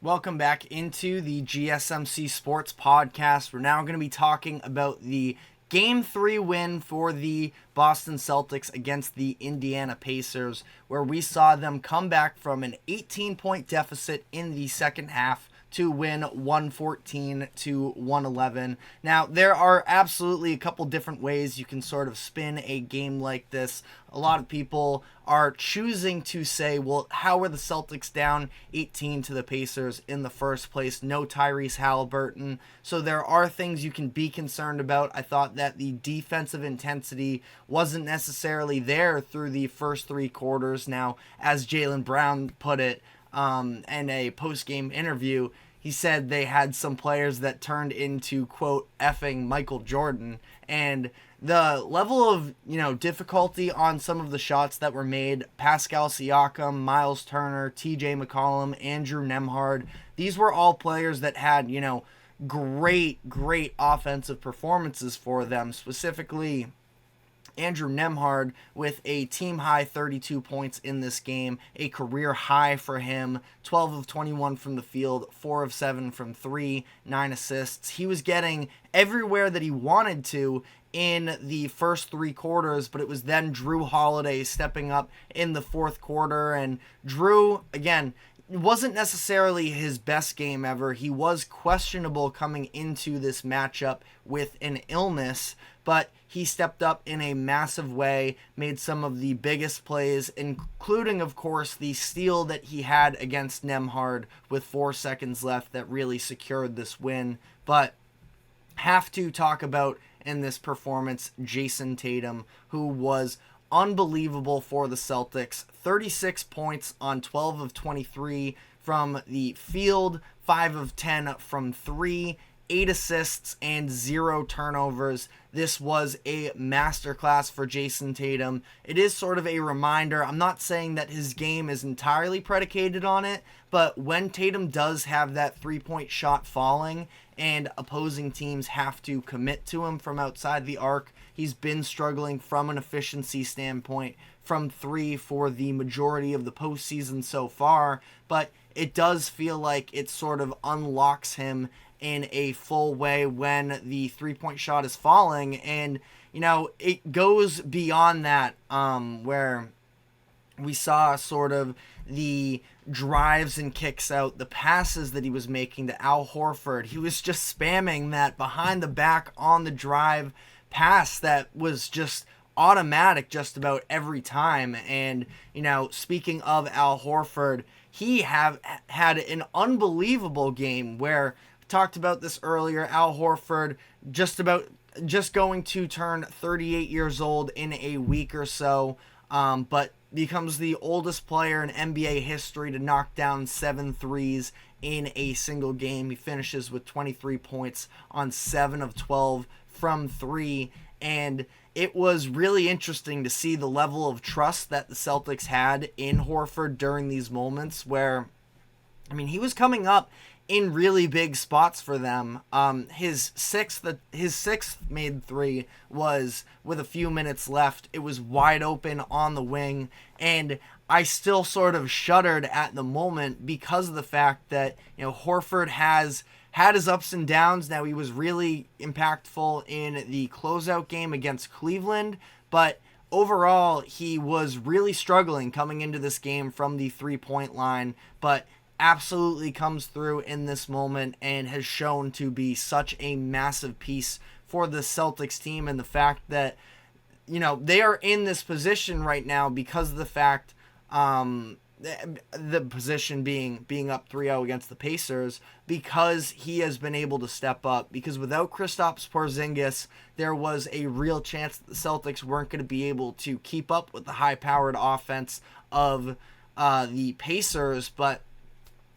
Welcome back into the GSMC Sports Podcast. We're now going to be talking about the Game 3 win for the Boston Celtics against the Indiana Pacers, where we saw them come back from an 18-point deficit in the second half to win 114 to 111. Now, there are absolutely a couple different ways you can sort of spin a game like this. A lot of people are choosing to say, well, how are the Celtics down 18 to the Pacers in the first place? No Tyrese Halliburton. So there are things you can be concerned about. I thought that the defensive intensity wasn't necessarily there through the first three quarters. Now, as Jaylen Brown put it in a post-game interview, he said they had some players that turned into, quote, effing Michael Jordan. And the level of, difficulty on some of the shots that were made, Pascal Siakam, Miles Turner, TJ McCollum, Andrew Nembhard, these were all players that had, great offensive performances for them. Specifically, Andrew Nembhard with a team-high 32 points in this game, a career high for him, 12 of 21 from the field, 4 of 7 from 3, 9 assists. He was getting everywhere that he wanted to in the first three quarters, but it was then Drew Holiday stepping up in the fourth quarter, and Drew, again, it wasn't necessarily his best game ever. He was questionable coming into this matchup with an illness, but he stepped up in a massive way, made some of the biggest plays, including, of course, the steal that he had against Nembhard with 4 seconds left that really secured this win. But have to talk about in this performance Jason Tatum, who was unbelievable for the Celtics. 36 points on 12 of 23 from the field, 5 of 10 from 3, 8 assists and 0 turnovers. This was a masterclass for Jason Tatum. It is sort of a reminder. I'm not saying that his game is entirely predicated on it, but when Tatum does have that three-point shot falling and opposing teams have to commit to him from outside the arc, he's been struggling from an efficiency standpoint from 3 for the majority of the postseason so far, but it does feel like it sort of unlocks him in a full way when the three-point shot is falling. And, it goes beyond that, where we saw sort of the drives and kicks out, the passes that he was making to Al Horford. He was just spamming that behind the back on the drive pass that was just automatic just about every time. And, speaking of Al Horford, he had an unbelievable game where, talked about this earlier, Al Horford just going to turn 38 years old in a week or so, but becomes the oldest player in NBA history to knock down 7 threes in a single game. He finishes with 23 points on 7 of 12 from 3, and it was really interesting to see the level of trust that the Celtics had in Horford during these moments where, he was coming up in really big spots for them. His sixth made 3 was with a few minutes left. It was wide open on the wing, and I still sort of shuddered at the moment because of the fact that, Horford has had his ups and downs. Now, he was really impactful in the closeout game against Cleveland, but overall, he was really struggling coming into this game from the three-point line, but absolutely comes through in this moment and has shown to be such a massive piece for the Celtics team. And the fact that, they are in this position right now because of the fact, the position being up 3-0 against the Pacers, because he has been able to step up. Because without Kristaps Porzingis, there was a real chance that the Celtics weren't going to be able to keep up with the high-powered offense of the Pacers, but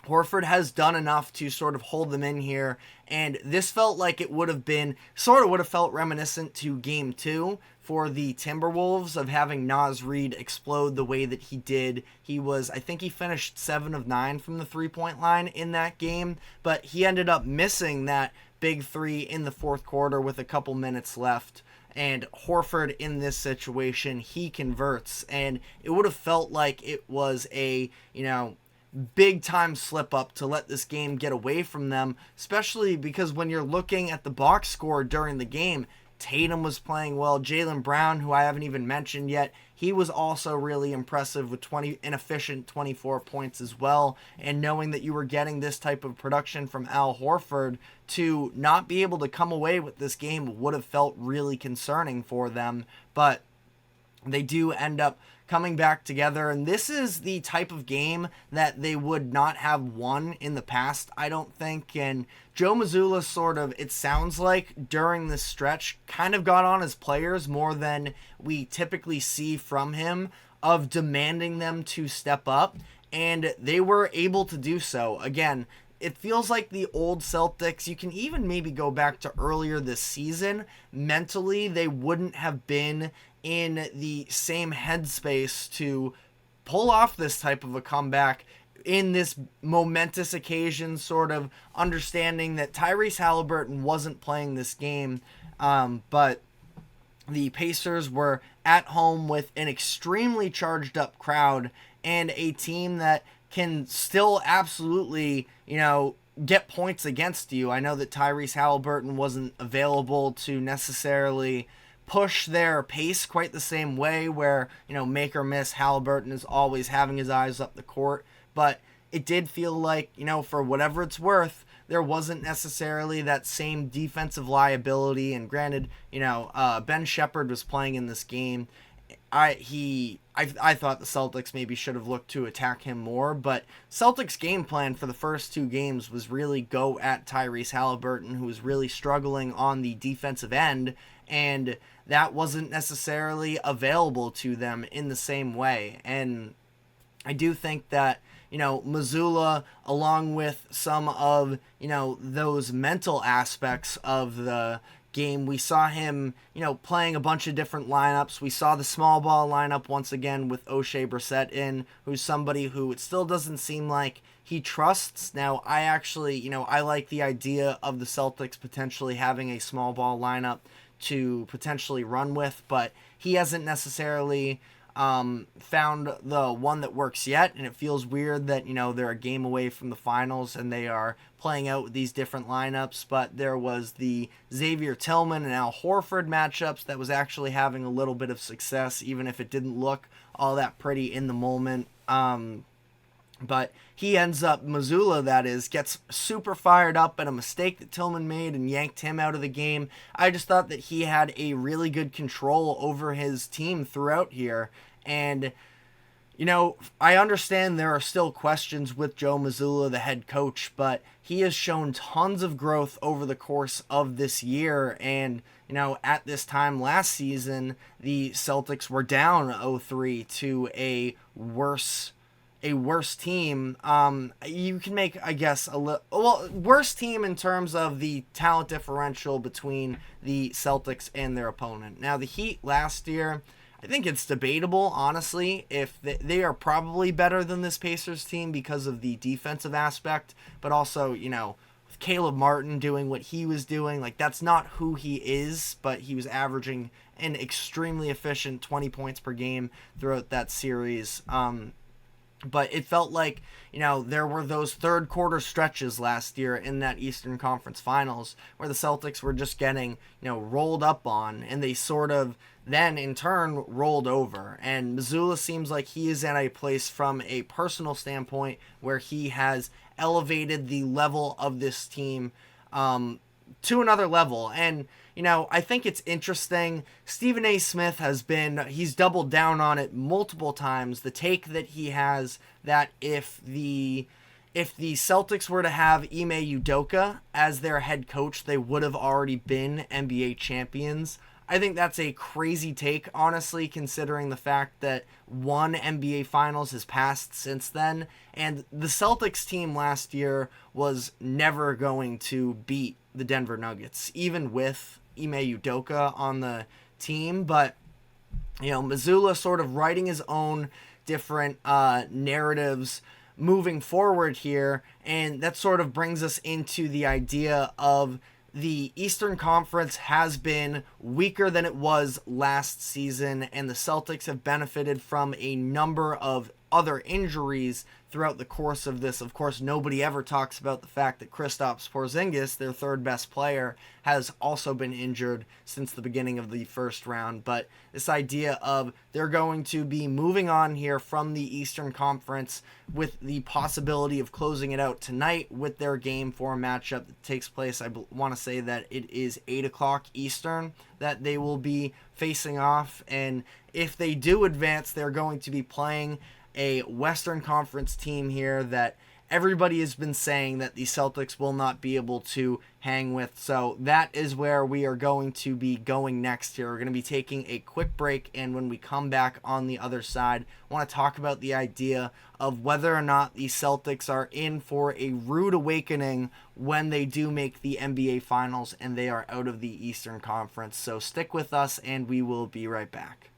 Horford has done enough to sort of hold them in here, and this felt like it would have felt reminiscent to Game 2 for the Timberwolves of having Naz Reid explode the way that he did. I think he finished 7 of 9 from the three-point line in that game, but he ended up missing that big 3 in the fourth quarter with a couple minutes left. And Horford in this situation, he converts, and it would have felt like it was a, big time slip up to let this game get away from them, especially because when you're looking at the box score during the game, Tatum was playing well. Jaylen Brown, who I haven't even mentioned yet, he was also really impressive with an efficient 24 points as well. And knowing that you were getting this type of production from Al Horford, to not be able to come away with this game would have felt really concerning for them. But they do end up coming back together, and this is the type of game that they would not have won in the past, I don't think. And Joe Mazzulla sort of, it sounds like, during this stretch, kind of got on his players more than we typically see from him, of demanding them to step up, and they were able to do so. Again, it feels like the old Celtics, you can even maybe go back to earlier this season, mentally they wouldn't have been in the same headspace to pull off this type of a comeback in this momentous occasion, sort of understanding that Tyrese Haliburton wasn't playing this game, but the Pacers were at home with an extremely charged up crowd and a team that can still absolutely, get points against you. I know that Tyrese Haliburton wasn't available to necessarily push their pace quite the same way, where, make or miss, Haliburton is always having his eyes up the court. But it did feel like, for whatever it's worth, there wasn't necessarily that same defensive liability. And granted, Ben Shepherd was playing in this game. I thought the Celtics maybe should have looked to attack him more, but Celtics' game plan for the first two games was really go at Tyrese Haliburton, who was really struggling on the defensive end, and that wasn't necessarily available to them in the same way. And I do think that, Mazzulla, along with some of, those mental aspects of the game, we saw him, playing a bunch of different lineups. We saw the small ball lineup once again with O'Shea Brissett in, who's somebody who it still doesn't seem like he trusts. Now, I actually, I like the idea of the Celtics potentially having a small ball lineup to potentially run with, but he hasn't necessarily found the one that works yet, and it feels weird that, they're a game away from the finals and they are playing out with these different lineups. But there was the Xavier Tillman and Al Horford matchups that was actually having a little bit of success, even if it didn't look all that pretty in the moment. But he ends up, Mazzulla that is, gets super fired up at a mistake that Tillman made and yanked him out of the game. I just thought that he had a really good control over his team throughout here. And, I understand there are still questions with Joe Mazzulla, the head coach, but he has shown tons of growth over the course of this year. And, at this time last season, the Celtics were down 0-3 to a worse team. You can make, I guess, worse team in terms of the talent differential between the Celtics and their opponent. Now, the Heat last year, I think it's debatable, honestly, if they are probably better than this Pacers team because of the defensive aspect, but also, with Caleb Martin doing what he was doing, like, that's not who he is, but he was averaging an extremely efficient 20 points per game throughout that series. But it felt like, there were those third quarter stretches last year in that Eastern Conference Finals where the Celtics were just getting, rolled up on, and they sort of then in turn rolled over. And Mazzulla seems like he is at a place from a personal standpoint where he has elevated the level of this team to another level. And, I think it's interesting. Stephen A. Smith he's doubled down on it multiple times. The take that he has that if the Celtics were to have Ime Udoka as their head coach, they would have already been NBA champions. I think that's a crazy take, honestly, considering the fact that one NBA Finals has passed since then, and the Celtics team last year was never going to beat the Denver Nuggets, even with Ime Udoka on the team. But, Mazzulla sort of writing his own different narratives moving forward here, and that sort of brings us into the idea of the Eastern Conference has been weaker than it was last season, and the Celtics have benefited from a number of other injuries throughout the course of this. Of course, nobody ever talks about the fact that Kristaps Porzingis, their third best player, has also been injured since the beginning of the first round. But this idea of they're going to be moving on here from the Eastern Conference with the possibility of closing it out tonight with their Game 4 matchup that takes place. I want to say that it is 8 o'clock Eastern that they will be facing off. And if they do advance, they're going to be playing a Western Conference team here that everybody has been saying that the Celtics will not be able to hang with. So that is where we are going to be going next here. We're going to be taking a quick break, and when we come back on the other side, I want to talk about the idea of whether or not the Celtics are in for a rude awakening when they do make the NBA Finals and they are out of the Eastern Conference. So stick with us, and we will be right back.